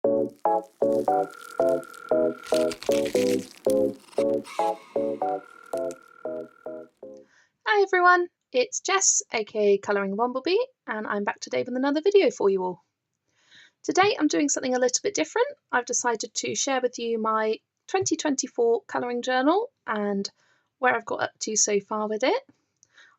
Hi everyone, it's Jess, aka Colouring Bumblebee, and I'm back today with another video for you all. Today I'm doing something a little bit different. I've decided to share with you my 2024 colouring journal and where I've got up to so far with it.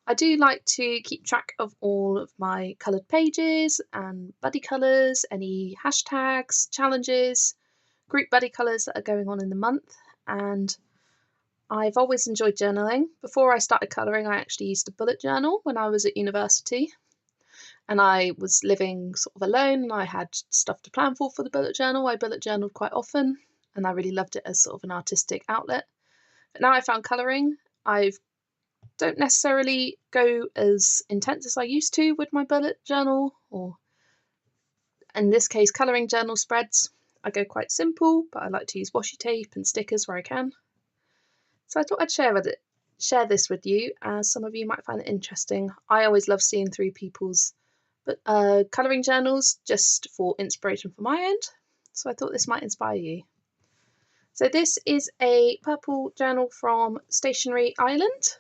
I do like to keep track of all of my coloured pages and buddy colours, any hashtags, challenges, group buddy colours that are going on in the month, and I've always enjoyed journaling. Before I started colouring, I actually used a bullet journal when I was at university, and I was living sort of alone and I had stuff to plan for the bullet journal. I bullet journaled quite often and I really loved it as sort of an artistic outlet. But now I found colouring, I don't necessarily go as intense as I used to with my bullet journal, or in this case colouring journal spreads. I go quite simple, but I like to use washi tape and stickers where I can. So I thought I'd share this with you, as some of you might find it interesting. I always love seeing through people's colouring journals just for inspiration from my end, so I thought this might inspire you. So this is a purple journal from Stationery Island.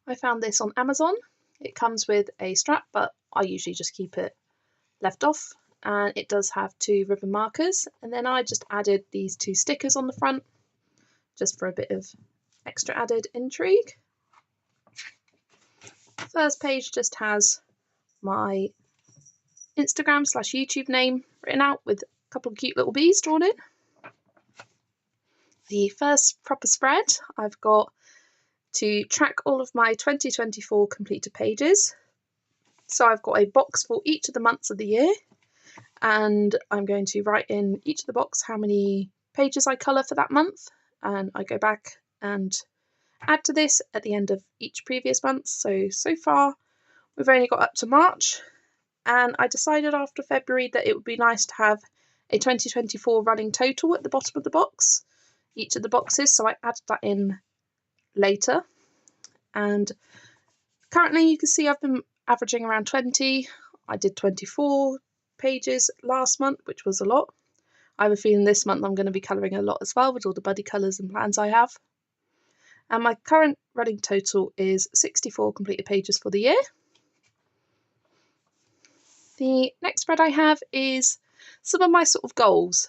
I found this on Amazon. It comes with a strap, but I usually just keep it left off, and it does have 2 ribbon markers, and then I just added these 2 stickers on the front just for a bit of extra added intrigue. The first page just has my Instagram/YouTube name written out with a couple of cute little bees drawn in. The first proper spread, I've got to track all of my 2024 completed pages. So I've got a box for each of the months of the year, and I'm going to write in each of the box how many pages I colour for that month, and I go back and add to this at the end of each previous month. So far we've only got up to March, and I decided after February that it would be nice to have a 2024 running total at the bottom of the box, each of the boxes, so I added that in later. And currently you can see I've been averaging around 20. I did 24 pages last month, which was a lot. I have a feeling this month I'm going to be colouring a lot as well with all the buddy colours and plans I have. And my current running total is 64 completed pages for the year. The next spread I have is some of my sort of goals.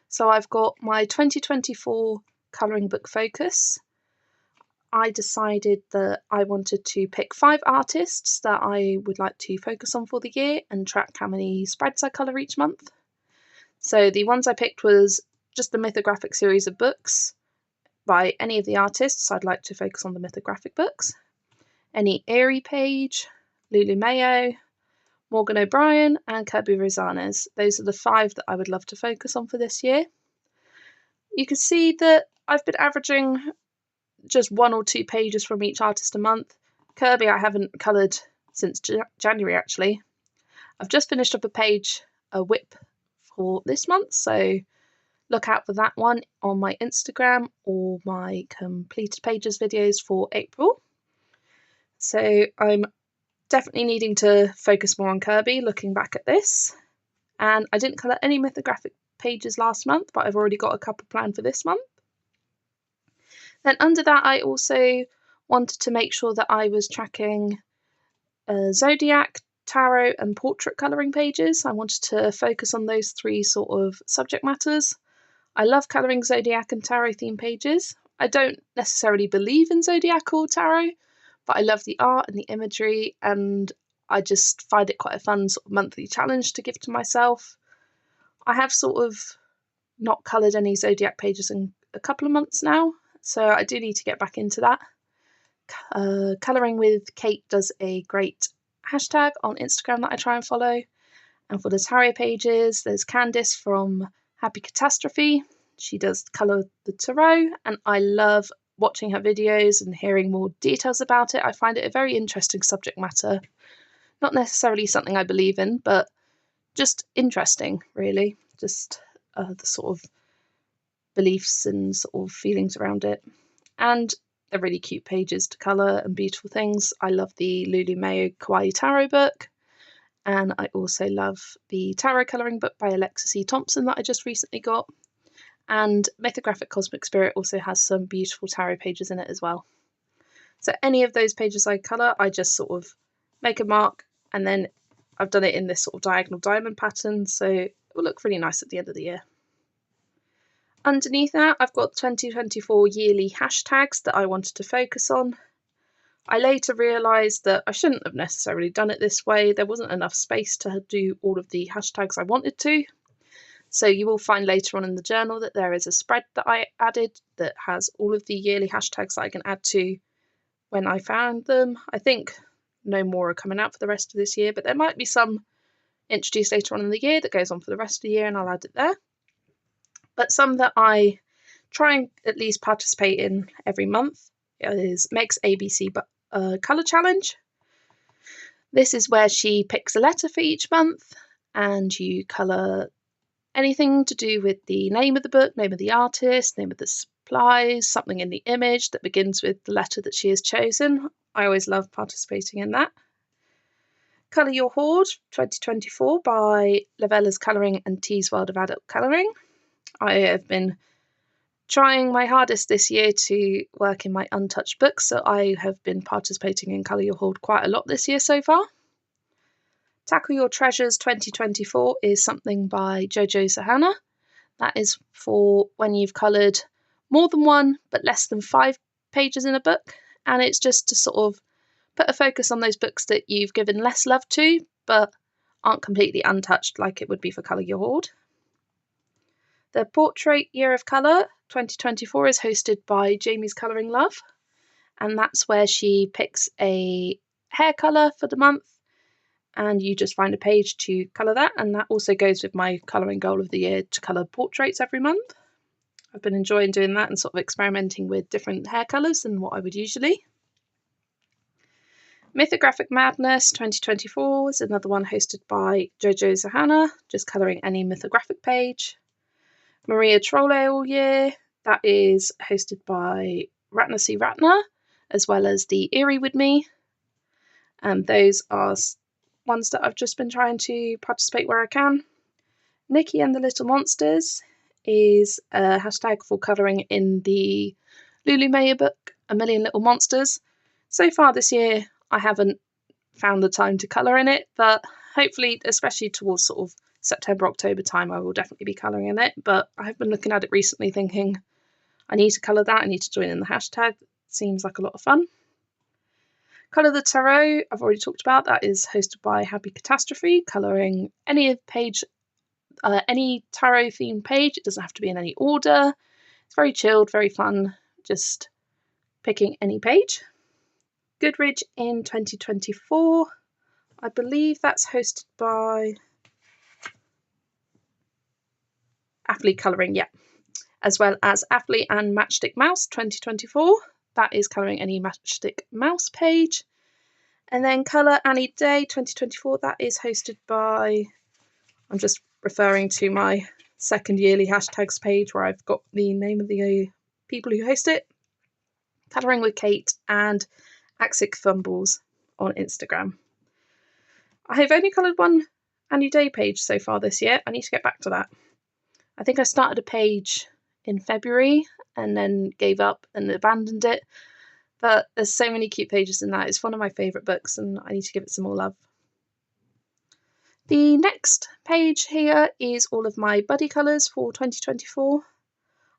So I've got my 2024 colouring book focus. I decided that I wanted to pick 5 artists that I would like to focus on for the year and track how many spreads I colour each month. So the ones I picked was just the mythographic series of books by any of the artists. I'd like to focus on the mythographic books. Any Airy page, Lulu Mayo, Morgan O'Brien and Kirby Rosanes. Those are the 5 that I would love to focus on for this year. You can see that I've been averaging just 1 or 2 pages from each artist a month. Kirby I haven't coloured since January actually. I've just finished up a whip for this month, so look out for that one on my Instagram or my completed pages videos for April. So I'm definitely needing to focus more on Kirby looking back at this. And I didn't colour any mythographic pages last month, but I've already got a couple planned for this month. Then under that I also wanted to make sure that I was tracking zodiac, tarot and portrait colouring pages. I wanted to focus on those 3 sort of subject matters. I love colouring zodiac and tarot theme pages. I don't necessarily believe in zodiac or tarot, but I love the art and the imagery, and I just find it quite a fun sort of monthly challenge to give to myself. I have sort of not coloured any zodiac pages in a couple of months now, so I do need to get back into that. Colouring with Kate does a great hashtag on Instagram that I try and follow. And for the tarot pages, there's Candice from Happy Catastrophe. She does colour the tarot, and I love watching her videos and hearing more details about it. I find it a very interesting subject matter. Not necessarily something I believe in, but just interesting, really. Just the sort of beliefs and sort of feelings around it. And they're really cute pages to colour and beautiful things. I love the Lulu Mayo Kawaii Tarot book. And I also love the Tarot Colouring Book by Alexis E. Thompson that I just recently got. And Mythographic Cosmic Spirit also has some beautiful tarot pages in it as well. So any of those pages I colour, I just sort of make a mark, and then I've done it in this sort of diagonal diamond pattern, so it will look really nice at the end of the year. Underneath that, I've got 2024 yearly hashtags that I wanted to focus on. I later realised that I shouldn't have necessarily done it this way. There wasn't enough space to do all of the hashtags I wanted to. So you will find later on in the journal that there is a spread that I added that has all of the yearly hashtags that I can add to when I found them. I think no more are coming out for the rest of this year, but there might be some introduced later on in the year that goes on for the rest of the year, and I'll add it there. But some that I try and at least participate in every month is Meg's ABC Colour Challenge. This is where she picks a letter for each month, and you colour anything to do with the name of the book, name of the artist, name of the supplies, something in the image that begins with the letter that she has chosen. I always love participating in that. Colour Your Hoard 2024 by Lavella's Colouring and T's World of Adult Colouring. I have been trying my hardest this year to work in my untouched books, so I have been participating in Colour Your Hoard quite a lot this year so far. Tackle Your Treasures 2024 is something by Jojo Sahana. That is for when you've coloured more than one but less than 5 pages in a book, and it's just to sort of put a focus on those books that you've given less love to but aren't completely untouched like it would be for Colour Your Hoard. The Portrait Year of Colour 2024 is hosted by Jamie's Colouring Love, and that's where she picks a hair colour for the month, and you just find a page to colour that, and that also goes with my colouring goal of the year to colour portraits every month. I've been enjoying doing that and sort of experimenting with different hair colours than what I would usually. Mythographic Madness 2024 is another one hosted by Jojo Sahana, just colouring any mythographic page. Maria Trolle All Year, that is hosted by Ratna C. Ratna, as well as the Eerie With Me. And those are ones that I've just been trying to participate where I can. Nikki and the Little Monsters is a hashtag for colouring in the Lulu Mayer book, A Million Little Monsters. So far this year, I haven't found the time to colour in it, but hopefully, especially towards sort of September, October time, I will definitely be colouring in it. But I've been looking at it recently thinking, I need to colour that, I need to join in the hashtag. It seems like a lot of fun. Colour the Tarot, I've already talked about, that is hosted by Happy Catastrophe, colouring any page, any tarot themed page. It doesn't have to be in any order. It's very chilled, very fun, just picking any page. Goodridge in 2024, I believe that's hosted by Affley Colouring, yeah, as well as Affley and Matchstick Mouse 2024. That is colouring any Matchstick Mouse page. And then Colour Annie Day 2024, that is hosted by, I'm just referring to my second yearly hashtags page where I've got the name of the people who host it, Colouring with Kate and Axic Fumbles on Instagram. I have only coloured one Annie Day page so far this year. I need to get back to that. I think I started a page in February and then gave up and abandoned it. But there's so many cute pages in that. It's one of my favourite books and I need to give it some more love. The next page here is all of my buddy colours for 2024.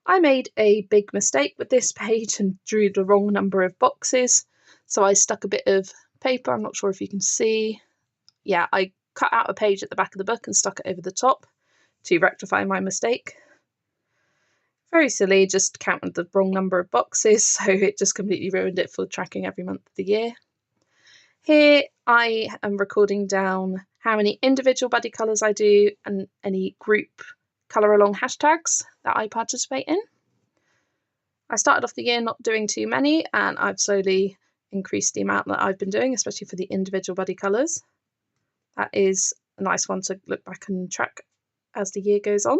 I made a big mistake with this page and drew the wrong number of boxes. So I stuck a bit of paper, I'm not sure if you can see. Yeah, I cut out a page at the back of the book and stuck it over the top to rectify my mistake. Very silly, just counted the wrong number of boxes, so it just completely ruined it for tracking every month of the year. Here I am recording down how many individual buddy colours I do and any group colour along hashtags that I participate in. I started off the year not doing too many, and I've slowly increased the amount that I've been doing, especially for the individual buddy colours. That is a nice one to look back and track as the year goes on.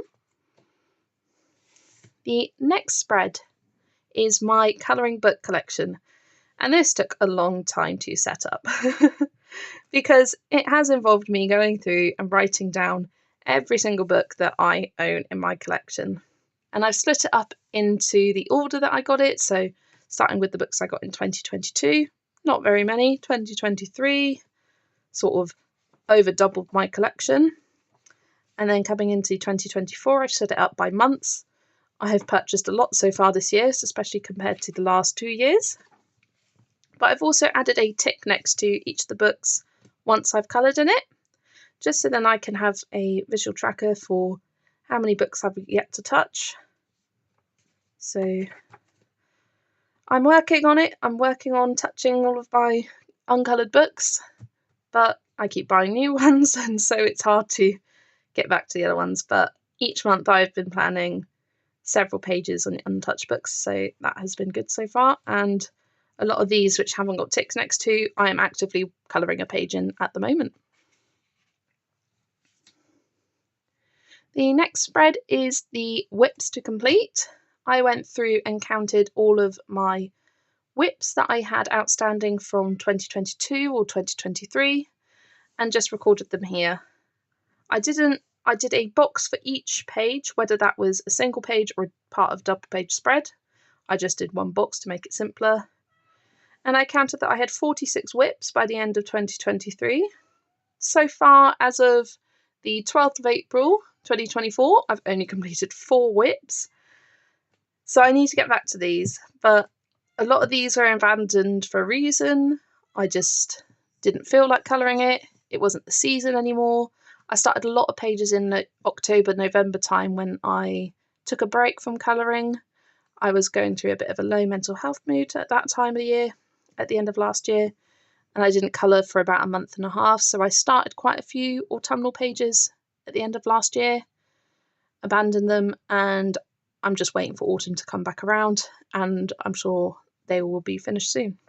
The next spread is my colouring book collection, and this took a long time to set up. because it has involved me going through and writing down every single book that I own in my collection. And I've split it up into the order that I got it, so starting with the books I got in 2022, not very many, 2023, sort of over doubled my collection. And then coming into 2024, I've set it up by months. I have purchased a lot so far this year, especially compared to the last 2 years. But I've also added a tick next to each of the books once I've coloured in it, just so then I can have a visual tracker for how many books I've yet to touch. So I'm working on it. I'm working on touching all of my uncoloured books, but I keep buying new ones, and so it's hard to get back to the other ones. But each month I've been planning several pages on untouched books, so that has been good so far. And a lot of these which haven't got ticks next to, I am actively colouring a page in at the moment. The next spread is the WIPs to complete. I went through and counted all of my WIPs that I had outstanding from 2022 or 2023 and just recorded them here. I did a box for each page, whether that was a single page or part of a double page spread. I just did one box to make it simpler. And I counted that I had 46 WIPs by the end of 2023. So far, as of the 12th of April 2024, I've only completed 4 WIPs. So I need to get back to these, but a lot of these were abandoned for a reason. I just didn't feel like colouring it. It wasn't the season anymore. I started a lot of pages in October, November time when I took a break from colouring. I was going through a bit of a low mental health mood at that time of the year, at the end of last year, and I didn't colour for about a month and a half, so I started quite a few autumnal pages at the end of last year, abandoned them, and I'm just waiting for autumn to come back around, and I'm sure they will be finished soon.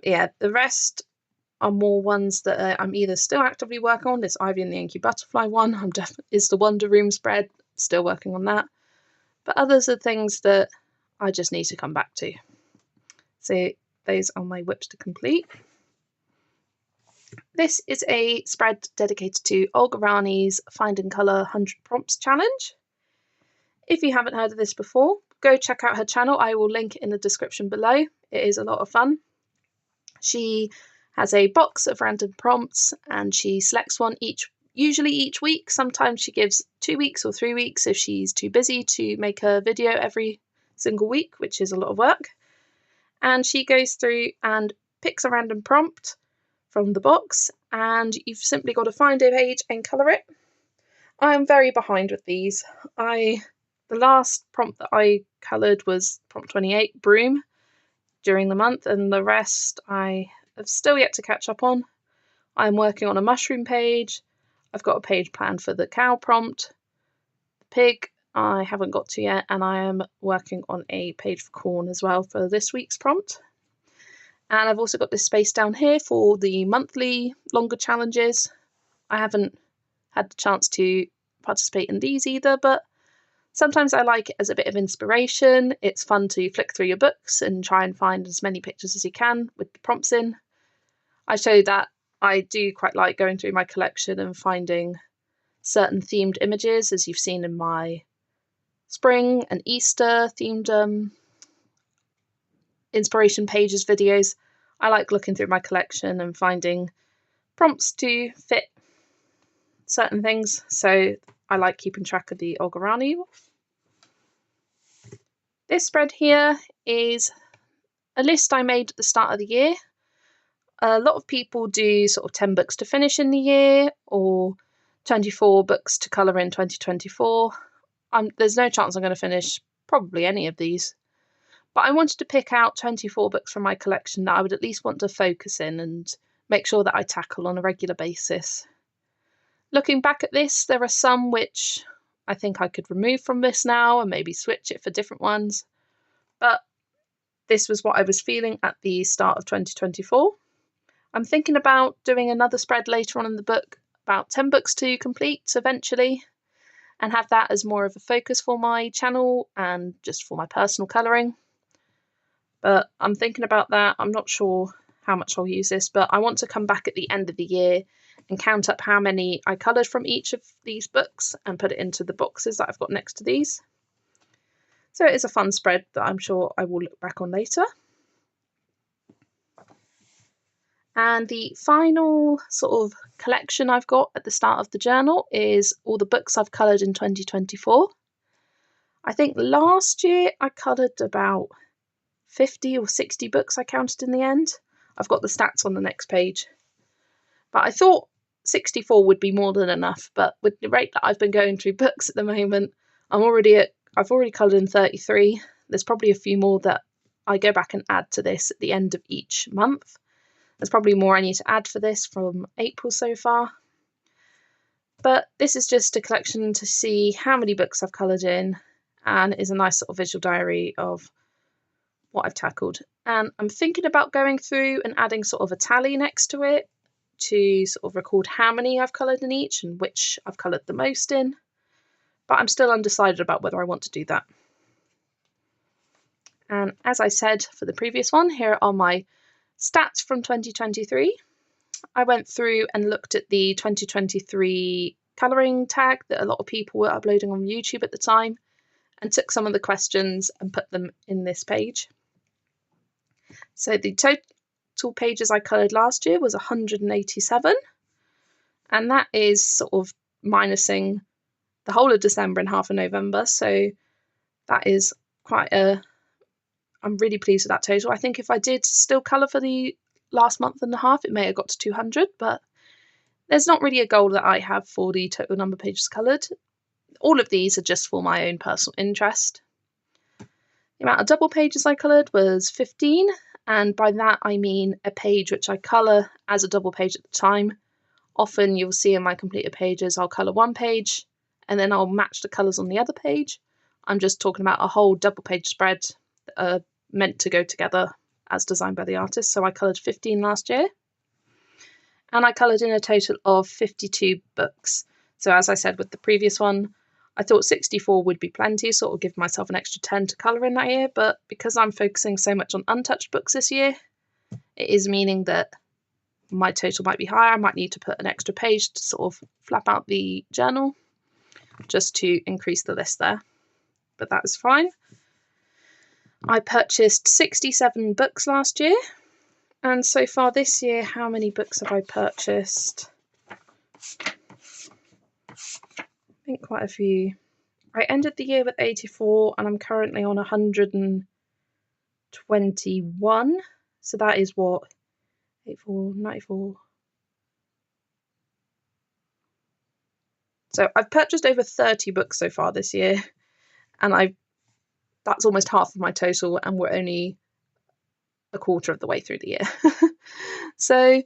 Yeah, the rest are more ones that I'm either still actively working on. This Ivy and the Inky Butterfly one is the Wonder Room spread, still working on that. But others are things that I just need to come back to. So those are my WIPs to complete. This is a spread dedicated to Olga Rani's Find and Colour 100 Prompts Challenge. If you haven't heard of this before, go check out her channel. I will link it in the description below. It is a lot of fun. She has a box of random prompts and she selects one usually each week. Sometimes she gives 2 weeks or 3 weeks if she's too busy to make a video every single week, which is a lot of work. And she goes through and picks a random prompt from the box, and you've simply got to find a page and colour it. I'm very behind with these. The last prompt that I coloured was prompt 28, Broom, during the month, and the rest I have still yet to catch up on. I'm working on a mushroom page. I've got a page planned for the cow prompt. The pig I haven't got to yet, and I am working on a page for corn as well for this week's prompt. And I've also got this space down here for the monthly longer challenges. I haven't had the chance to participate in these either, but sometimes I like it as a bit of inspiration. It's fun to flick through your books and try and find as many pictures as you can with the prompts in. I show that I do quite like going through my collection and finding certain themed images, as you've seen in my spring and Easter themed inspiration pages videos. I like looking through my collection and finding prompts to fit certain things, so I like keeping track of the Olga Rani. This spread here is a list I made at the start of the year. A lot of people do sort of 10 books to finish in the year or 24 books to colour in 2024. There's no chance I'm going to finish probably any of these. But I wanted to pick out 24 books from my collection that I would at least want to focus in and make sure that I tackle on a regular basis. Looking back at this, there are some which I think I could remove from this now and maybe switch it for different ones. But this was what I was feeling at the start of 2024. I'm thinking about doing another spread later on in the book, about 10 books to complete eventually, and have that as more of a focus for my channel and just for my personal colouring. But I'm thinking about that. I'm not sure how much I'll use this, but I want to come back at the end of the year and count up how many I coloured from each of these books and put it into the boxes that I've got next to these. So it is a fun spread that I'm sure I will look back on later. And the final sort of collection I've got at the start of the journal is all the books I've coloured in 2024. I think last year I coloured about 50 or 60 books I counted in the end. I've got the stats on the next page. But I thought 64 would be more than enough, but with the rate that I've been going through books at the moment, I've already coloured in 33. There's probably a few more that I go back and add to this at the end of each month. There's probably more I need to add for this from April so far. But this is just a collection to see how many books I've coloured in, and is a nice sort of visual diary of what I've tackled. And I'm thinking about going through and adding sort of a tally next to it to sort of record how many I've coloured in each and which I've coloured the most in. But I'm still undecided about whether I want to do that. And as I said for the previous one, here are my stats from 2023. I went through and looked at the 2023 colouring tag that a lot of people were uploading on YouTube at the time and took some of the questions and put them in this page. So the total pages I coloured last year was 187, and that is sort of minusing the whole of December and half of November, so that is I'm really pleased with that total. I think if I did still colour for the last month and a half, it may have got to 200, but there's not really a goal that I have for the total number of pages coloured. All of these are just for my own personal interest. The amount of double pages I coloured was 15, and by that I mean a page which I colour as a double page at the time. Often you'll see in my completed pages I'll colour one page and then I'll match the colours on the other page. I'm just talking about a whole double page spread that are meant to go together as designed by the artist. So I coloured 15 last year, and I coloured in a total of 52 books. So as I said with the previous one, I thought 64 would be plenty, so I'll give myself an extra 10 to colour in that year, but because I'm focusing so much on untouched books this year, it is meaning that my total might be higher. I might need to put an extra page to sort of flap out the journal just to increase the list there, but that is fine. I purchased 67 books last year, and so far this year, how many books have I purchased? I think quite a few. I ended the year with 84, and I'm currently on 121, so that is what, 84, 94. So I've purchased over 30 books so far this year, and that's almost half of my total, and we're only a quarter of the way through the year. So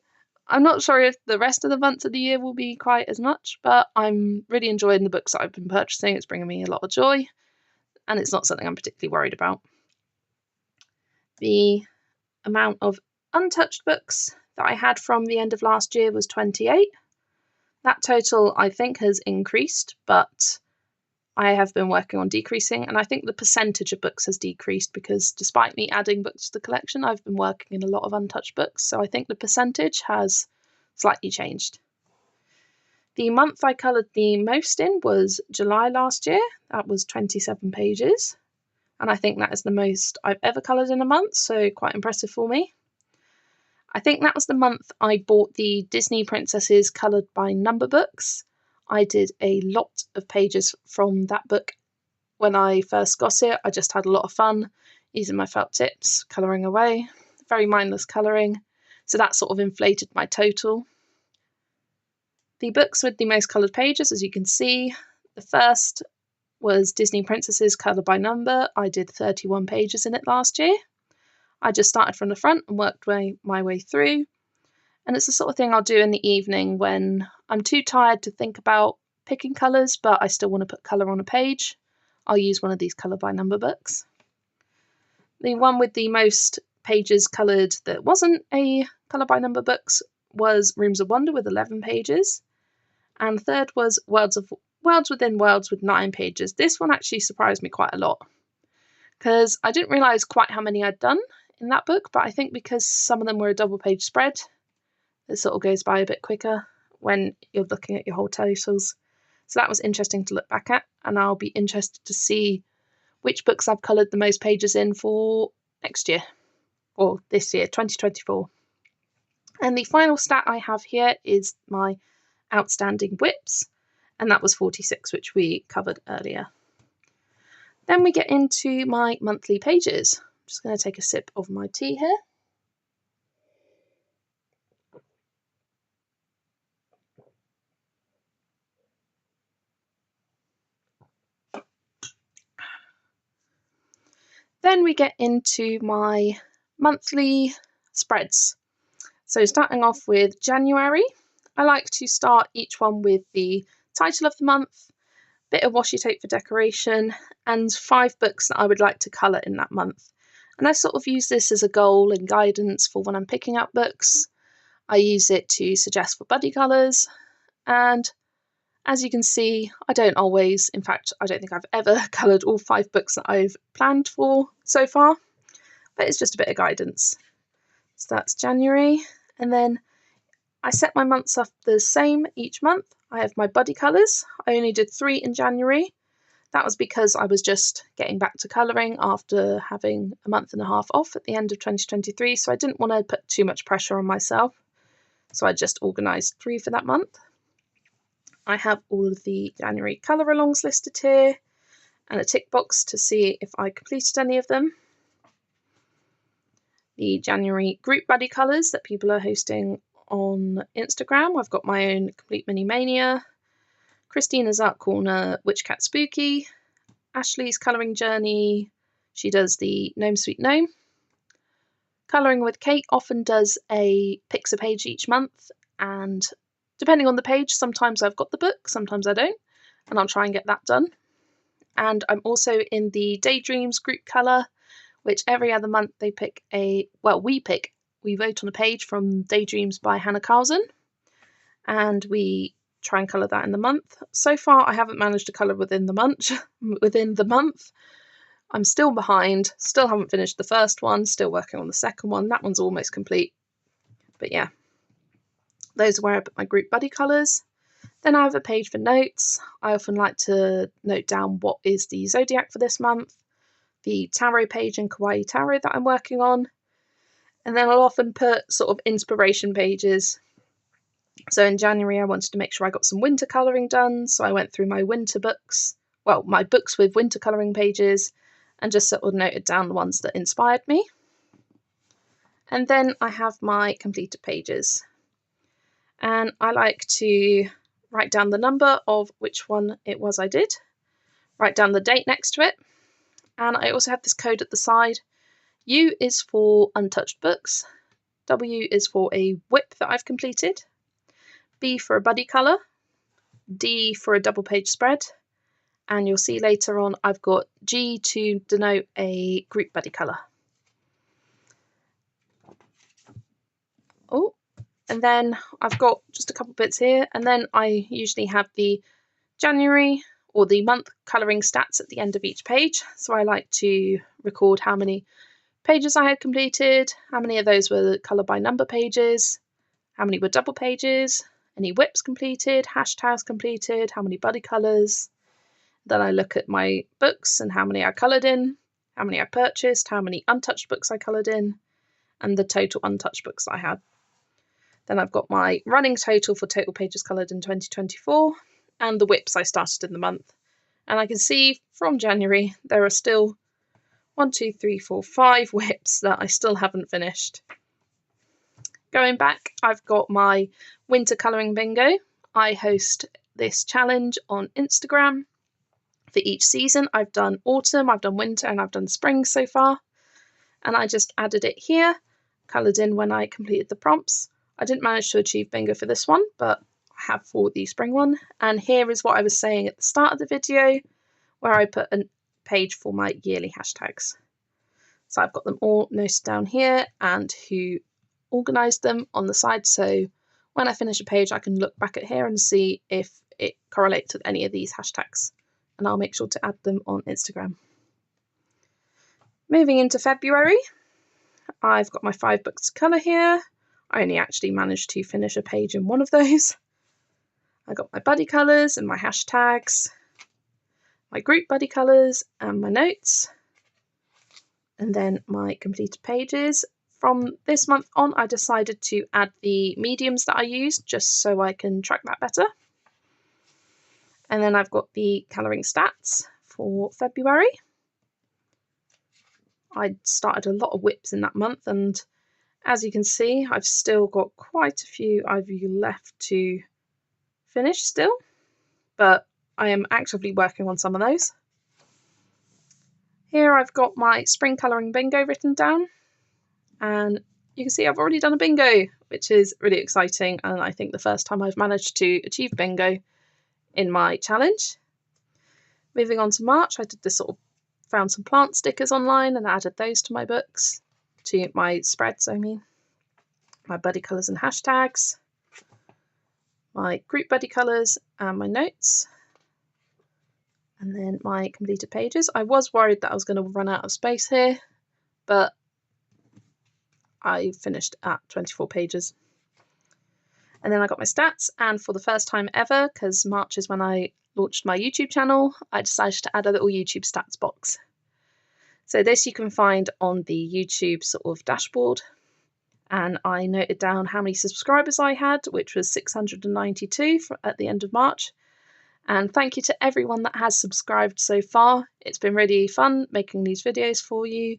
I'm not sure if the rest of the months of the year will be quite as much, but I'm really enjoying the books that I've been purchasing. It's bringing me a lot of joy, and it's not something I'm particularly worried about. The amount of untouched books that I had from the end of last year was 28. That total, I think, has increased, but I have been working on decreasing, and I think the percentage of books has decreased because despite me adding books to the collection, I've been working in a lot of untouched books, so I think the percentage has slightly changed. The month I coloured the most in was July last year. That was 27 pages, and I think that is the most I've ever coloured in a month, so quite impressive for me. I think that was the month I bought the Disney Princesses coloured by number books. I did a lot of pages from that book when I first got it. I just had a lot of fun using my felt tips, colouring away. Very mindless colouring. So that sort of inflated my total. The books with the most coloured pages, as you can see, the first was Disney Princesses coloured by number. I did 31 pages in it last year. I just started from the front and worked my way through. And it's the sort of thing I'll do in the evening when I'm too tired to think about picking colours, but I still want to put colour on a page. I'll use one of these colour by number books. The one with the most pages coloured that wasn't a colour by number books was Rooms of Wonder with 11 pages. And third was Worlds Within Worlds with 9 pages. This one actually surprised me quite a lot because I didn't realise quite how many I'd done in that book, but I think because some of them were a double page spread, it sort of goes by a bit quicker when you're looking at your whole totals. So that was interesting to look back at, and I'll be interested to see which books I've coloured the most pages in for next year, or this year, 2024. And the final stat I have here is my outstanding WIPs, and that was 46, which we covered earlier. Then we get into my monthly pages. I'm just going to take a sip of my tea here. Then we get into my monthly spreads. So starting off with January, I like to start each one with the title of the month, bit of washi tape for decoration, and 5 books that I would like to colour in that month. And I sort of use this as a goal and guidance for when I'm picking up books. I use it to suggest for buddy colours, and as you can see, I don't always, in fact, I don't think I've ever coloured all 5 books that I've planned for so far, but it's just a bit of guidance. So that's January, and then I set my months up the same each month. I have my buddy colours. I only did 3 in January. That was because I was just getting back to colouring after having a month and a half off at the end of 2023, so I didn't want to put too much pressure on myself. So I just organised 3 for that month. I have all of the January colour alongs listed here, and a tick box to see if I completed any of them. The January group buddy colours that people are hosting on Instagram. I've got my own Complete Mini Mania, Christina's Art Corner, Witch Cat Spooky, Ashley's Colouring Journey. She does the Gnome Sweet Gnome. Colouring with Kate often does picks a page each month, and depending on the page, sometimes I've got the book, sometimes I don't, and I'll try and get that done. And I'm also in the Daydreams group colour, which every other month they pick we vote on a page from Daydreams by Hannah Carlson, and we try and colour that in the month. So far I haven't managed to colour within the month. I'm still behind, still haven't finished the first one, still working on the second one. That one's almost complete. But yeah, those are where I put my group buddy colours. Then I have a page for notes. I often like to note down what is the zodiac for this month, the tarot page in Kawaii Tarot that I'm working on, and then I'll often put sort of inspiration pages. So in January I wanted to make sure I got some winter colouring done, so I went through my winter books, my books with winter colouring pages, and just sort of noted down the ones that inspired me. And then I have my completed pages, and I like to write down the number of which one it was I did, write down the date next to it, and I also have this code at the side. U is for untouched books, W is for a WIP that I've completed, B for a buddy colour, D for a double page spread, and you'll see later on I've got G to denote a group buddy colour. Oh, and then I've got just a couple bits here, and then I usually have the January or the month colouring stats at the end of each page. So I like to record how many pages I had completed, how many of those were colour by number pages, how many were double pages, any WIPs completed, hashtags completed, how many buddy colours. Then I look at my books and how many I coloured in, how many I purchased, how many untouched books I coloured in, and the total untouched books that I had. Then I've got my running total for total pages coloured in 2024 and the WIPs I started in the month. And I can see from January there are still 5 WIPs that I still haven't finished. Going back, I've got my winter colouring bingo. I host this challenge on Instagram for each season. I've done autumn, I've done winter, and I've done spring so far. And I just added it here, coloured in when I completed the prompts. I didn't manage to achieve bingo for this one, but I have for the spring one. And here is what I was saying at the start of the video, where I put a page for my yearly hashtags. So I've got them all noted down here and who organised them on the side. So when I finish a page, I can look back at here and see if it correlates with any of these hashtags. And I'll make sure to add them on Instagram. Moving into February, I've got my 5 books to colour here. I only actually managed to finish a page in one of those. I got my buddy colours and my hashtags, my group buddy colours and my notes, and then my completed pages. From this month on, I decided to add the mediums that I used just so I can track that better. And then I've got the colouring stats for February. I started a lot of whips in that month, and as you can see, I've still got quite a few ivy left to finish still, but I am actively working on some of those. Here I've got my spring colouring bingo written down, and you can see I've already done a bingo, which is really exciting, and I think the first time I've managed to achieve bingo in my challenge. Moving on to March, I did this found some plant stickers online and added those to my books, to my spreads I mean, my buddy colours and hashtags, my group buddy colours and my notes, and then my completed pages. I was worried that I was going to run out of space here, but I finished at 24 pages. And then I got my stats, and for the first time ever, because March is when I launched my YouTube channel, I decided to add a little YouTube stats box. So this you can find on the YouTube dashboard, and I noted down how many subscribers I had, which was 692 at the end of March. And thank you to everyone that has subscribed so far. It's been really fun making these videos for you.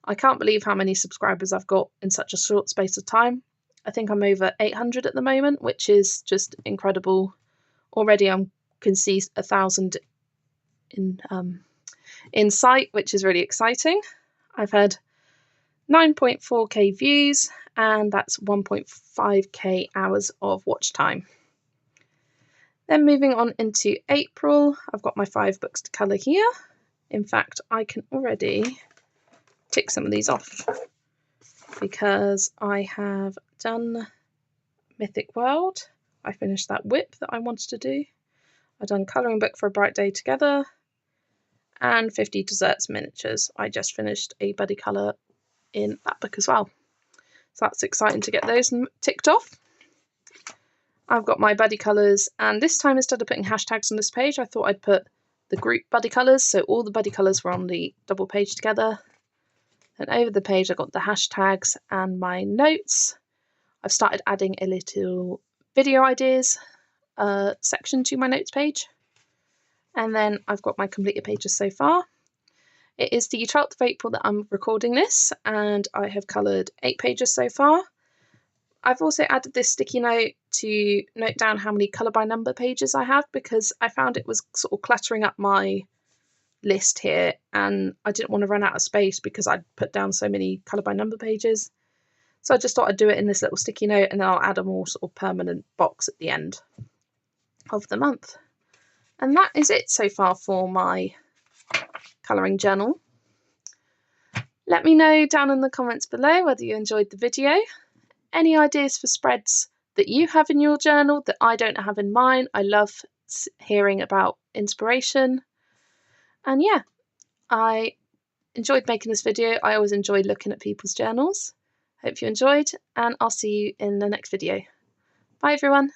I can't believe how many subscribers I've got in such a short space of time. I think I'm over 800 at the moment, which is just incredible. Already I can see 1,000 in sight, which is really exciting. I've had 9.4k views, and that's 1.5k hours of watch time. Then moving on into April, I've got my 5 books to colour here. In fact, I can already tick some of these off because I have done Mythic World. I finished that whip that I wanted to do. I've done Colouring Book for a Bright Day Together and 50 Desserts Miniatures. I just finished a buddy colour in that book as well. So that's exciting to get those ticked off. I've got my buddy colours, and this time instead of putting hashtags on this page, I thought I'd put the group buddy colours, so all the buddy colours were on the double page together. And over the page I got the hashtags and my notes. I've started adding a little video ideas section to my notes page. And then I've got my completed pages so far. It is the 12th of April that I'm recording this, and I have coloured 8 pages so far. I've also added this sticky note to note down how many colour by number pages I have, because I found it was cluttering up my list here, and I didn't want to run out of space because I'd put down so many colour by number pages. So I just thought I'd do it in this little sticky note, and then I'll add a more permanent box at the end of the month. And that is it so far for my colouring journal. Let me know down in the comments below whether you enjoyed the video. Any ideas for spreads that you have in your journal that I don't have in mine. I love hearing about inspiration. And yeah, I enjoyed making this video. I always enjoy looking at people's journals. Hope you enjoyed, and I'll see you in the next video. Bye everyone.